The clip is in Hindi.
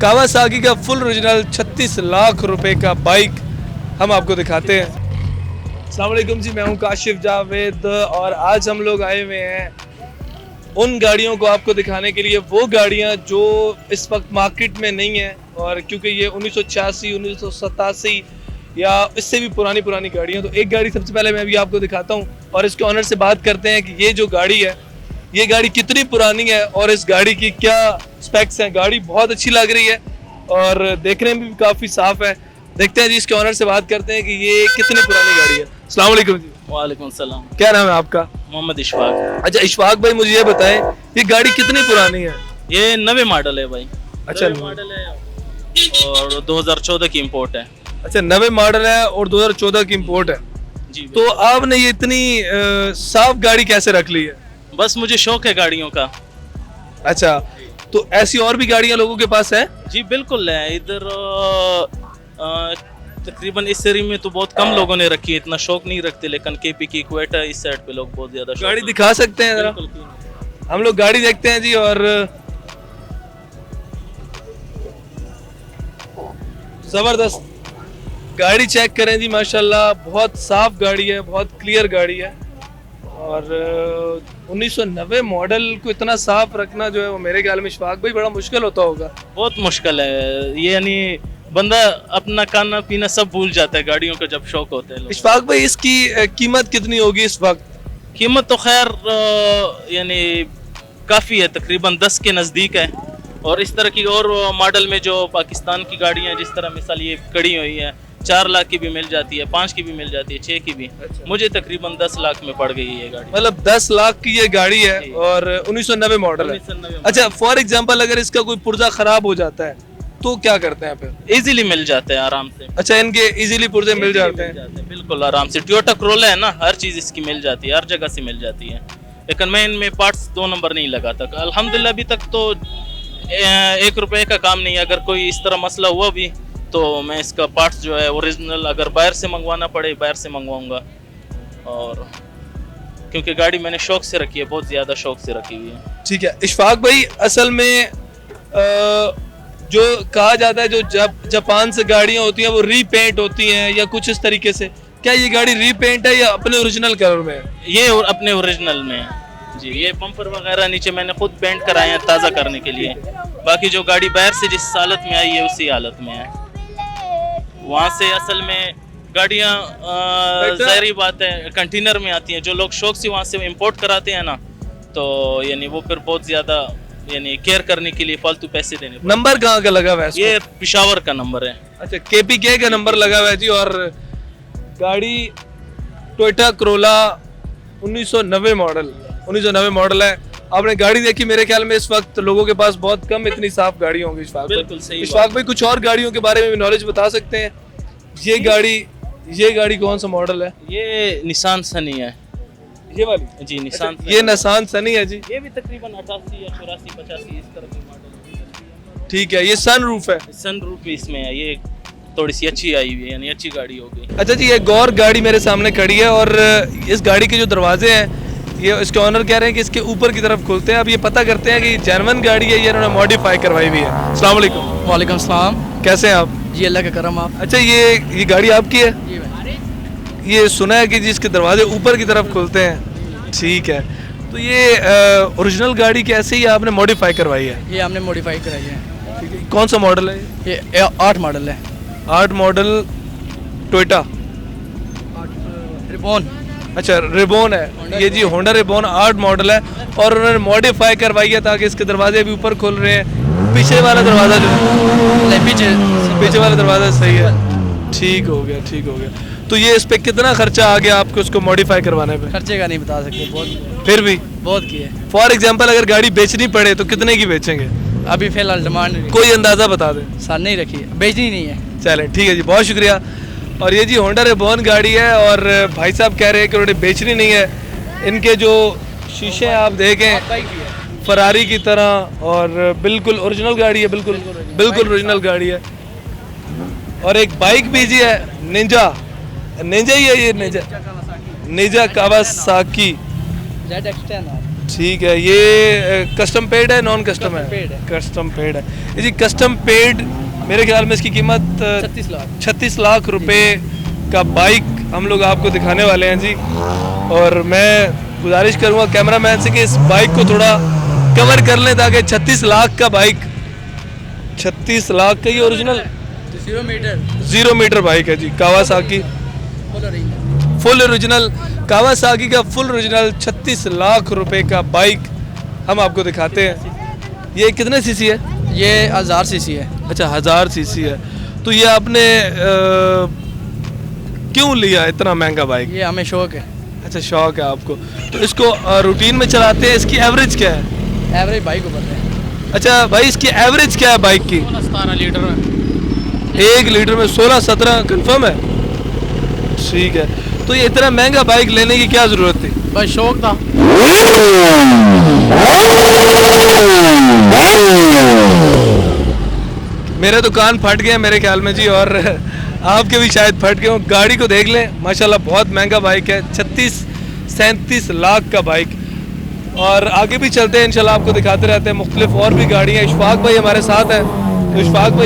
कावासाकी का फुल ओरिजिनल 36 लाख रुपए का बाइक हम आपको दिखाते हैं। अस्सलाम वालेकुम जी, मैं हूं काशिफ जावेद और आज हम लोग आए हुए हैं उन गाड़ियों को आपको दिखाने के लिए, वो गाड़ियां जो इस वक्त मार्केट में नहीं है। और क्योंकि ये 1986, 1987 या इससे भी पुरानी गाड़ियां, तो एक गाड़ी सबसे पहले मैं अभी आपको दिखाता हूं और इसके ऑनर से बात करते हैं कि ये जो गाड़ी है, ये गाड़ी कितनी पुरानी है और इस गाड़ी की क्या स्पेक्स हैं। गाड़ी बहुत अच्छी लग रही है और देखने में भी काफ़ी साफ है। देखते हैं जी, इसके ऑनर से बात करते हैं कि ये कितनी पुरानी गाड़ी है। अस्सलाम वालेकुम जी। वालेकुम सलाम। क्या नाम है आपका? मोहम्मद इशफाक। अच्छा इशफाक भाई, मुझे ये बताएं ये गाड़ी कितनी पुरानी है? ये नवे मॉडल है भाई। अच्छा, नवे मॉडल है और 2014 की इंपोर्ट है। अच्छा, नवे मॉडल है और 2014 की इंपोर्ट है जी। तो आपने ये इतनी साफ गाड़ी कैसे रख ली है? बस मुझे शौक है गाड़ियों का। अच्छा, तो ऐसी और भी गाड़ियां लोगों के पास है? जी बिल्कुल है। इधर तकरीबन इस एरिया में तो बहुत कम लोगों ने रखी है, इतना शौक नहीं रखते, लेकिन केपी की क्वेटा इस साइड पे लोग बहुत ज्यादा गाड़ी दिखा सकते हैं जरा? हम लोग गाड़ी देखते हैं जी। और जबरदस्त गाड़ी चेक करें जी, माशाल्लाह बहुत साफ गाड़ी है, बहुत क्लियर गाड़ी है। और 1990 मॉडल को इतना साफ रखना जो है वो मेरे ख्याल में इशफाक भाई बड़ा मुश्किल होता होगा। बहुत मुश्किल है ये, यानी बंदा अपना खाना पीना सब भूल जाता है गाड़ियों का जब शौक होता है। इशफाक भाई, इसकी कीमत कितनी होगी इस वक्त? कीमत तो खैर यानी काफ़ी है, तकरीबन 10 के नज़दीक है। और इस तरह की और मॉडल में जो पाकिस्तान की गाड़ियाँ, जिस तरह मिसाल ये खड़ी हुई है, 4 लाख की भी मिल जाती है, 5 की भी मिल जाती है, 6 की भी। अच्छा। मुझे तकरीबन 10 लाख में पड़ गई है ये गाड़ी। मतलब 10 लाख की ये गाड़ी है और 1990 मॉडल है। 1990 अच्छा, फॉर एग्जांपल अगर इसका कोई पुर्जा खराब हो जाता है तो क्या करते हैं फिर? इजीली मिल जाते हैं आराम से। अच्छा, इनके इजीली पुर्जे मिल जाते हैं? बिल्कुल आराम से। टोयोटा क्रोला है ना, हर चीज़ इसकी मिल जाती है, हर जगह से मिल जाती है। लेकिन मैं इनमें पार्ट्स 2 नंबर नहीं लगाता अल्हम्दुलिल्लाह। अभी तक तो 1 रुपए का काम नहीं है। अगर कोई इस तरह मसला हुआ भी तो मैं इसका पार्ट्स जो है ओरिजिनल, अगर बाहर से मंगवाना पड़े बाहर से मंगवाऊंगा। और क्योंकि गाड़ी मैंने शौक से रखी है, बहुत ज़्यादा शौक से रखी हुई है। ठीक है इशफाक भाई, असल में जो कहा जाता है, जो जापान से गाड़ियां होती हैं वो रीपेंट होती हैं या कुछ इस तरीके से, क्या ये गाड़ी रीपेंट है या अपने ओरिजिनल कलर में है? ये अपने ओरिजिनल में है जी। ये बम्पर वगैरह नीचे मैंने खुद पेंट कराए हैं ताज़ा करने के लिए। बाकी जो गाड़ी बाहर से जिस हालत में आई है उसी हालत में है। वहाँ से असल में गाड़ियाँ ज़ाहिरी बात है कंटेनर में आती हैं। जो लोग शौक से वहाँ से इंपोर्ट कराते हैं ना, तो यानी वो फिर बहुत ज़्यादा यानी केयर करने के लिए फालतू पैसे देने। नंबर कहाँ का लगा हुआ है? ये पेशावर का नंबर है। अच्छा, KPK का नंबर लगा हुआ है जी। और गाड़ी टोयोटा क्रोला 1990 मॉडल है। आपने गाड़ी देखी, मेरे ख्याल में इस वक्त लोगों के पास बहुत कम इतनी साफ गाड़ी होंगी। बिल्कुल सही। इशफाक भाई, कुछ और गाड़ियों के बारे में भी नॉलेज बता सकते हैं? ये गाड़ी कौन सा मॉडल है? ये निसान सनी है। ये वाली जी निसान। ये निसान सनी है जी। ये भी तकरीबन 88 या 84, 85 इस तरह के मॉडल है। ठीक है, ये सन रूफ है? सन रूफ भी इसमें है। ये थोड़ी सी अच्छी आई हुई है, यानी अच्छी गाड़ी हो गई। अच्छा जी, एक और गाड़ी मेरे सामने खड़ी है और इस गाड़ी के जो दरवाजे हैं, ये इसके ऑनर कह रहे हैं कि इसके ऊपर की तरफ खुलते हैं। अब ये पता करते हैं कि जेन्युइन गाड़ी है, ये इन्होंने मॉडिफाई करवाई हुई है। अस्सलाम वालेकुम। वालेकुम सलाम। कैसे हैं आप? जी अल्लाह का करम। आप? अच्छा, ये गाड़ी आपकी है? ये सुना है कि जी इसके दरवाजे ऊपर की तरफ खुलते हैं। ठीक है, तो ये ओरिजिनल गाड़ी कैसे ही आपने मॉडिफाई करवाई है? ये हमने मॉडिफाई कराई है। ठीक है, कौन सा मॉडल है ये 8 मॉडल है। 8 मॉडल टोयोटा रिबॉन। अच्छा, रिबॉन है ये जी, होंडा रिबॉन 8 मॉडल है और उन्होंने मॉडिफाई करवाई है ताकि इसके दरवाजे भी ऊपर खुल रहे हैं। पीछे वाला दरवाजा जो पीछे वाला दरवाजा सही है। ठीक हो गया। तो ये इस पे कितना खर्चा आ गया आपको उसको मॉडिफाई करवाने पे? खर्चे का नहीं बता सकते, बहुत फिर भी बहुत किए। फॉर एग्जांपल अगर गाड़ी बेचनी पड़े तो कितने की बेचेंगे? अभी फिलहाल डिमांड कोई अंदाजा बता दें। साल नहीं रखी है, बेचनी नहीं है। चलें, ठीक है जी, बहुत शुक्रिया। और ये जी होंडा रिबॉन गाड़ी है और भाई साहब कह रहे हैं कि उन्होंने बेचनी नहीं है। इनके जो शीशे आप देखें फरारी की तरह और बिल्कुल ओरिजिनल गाड़ी है, बिल्कुल ओरिजिनल गाड़ी है। और एक बाइक भी जी है, निंजा ही है ये, निंजा कावासाकी ZX10 है। ठीक है, ये कस्टम पेड है, नॉन कस्टम है? Custom paid है। कस्टम पेड है जी। कस्टम पेड मेरे ख्याल में इसकी कीमत 36 लाख 36 लाख रुपए का बाइक हम लोग आपको दिखाने वाले हैं जी। और मैं गुजारिश करूंगा कैमरामैन से कि इस बाइक को थोड़ा कवर कर लें ताकि 36 लाख का बाइक, 36 लाख का ये ओरिजिनल 0 मीटर 0 मीटर बाइक है जी। कावासाकी फुल ओरिजिनल, कावासाकी का फुल ओरिजिनल 36 लाख रुपए का बाइक हम आपको दिखाते हैं। ये कितने सीसी है? ये 1000 सीसी है। अच्छा 1000 सीसी है। तो ये आपने क्यों लिया इतना महंगा बाइक? ये हमें शौक है। अच्छा शौक है आपको, तो इसको रूटीन में चलाते हैं। इसकी एवरेज क्या है? एवरेज बाइक ऊपर है। अच्छा भाई, इसकी एवरेज क्या है बाइक की? 17 लीटर में 1 लीटर में 16-17 कंफर्म है? ठीक है। तो ये इतना महंगा बाइक लेने की क्या जरूरत थी? बस शौक था। मेरे तो कान फट गए मेरे ख्याल में जी, और आपके भी शायद फट गए हो। गाड़ी को देख लें, माशाल्लाह बहुत महंगा बाइक है, 36-37 लाख का बाइक। और आगे भी चलते हैं इंशाल्लाह, आपको दिखाते रहते हैं मुख्तलिफ और भी गाड़ियाँ। इशफाक भाई हमारे साथ हैं, तो इशफाक भाई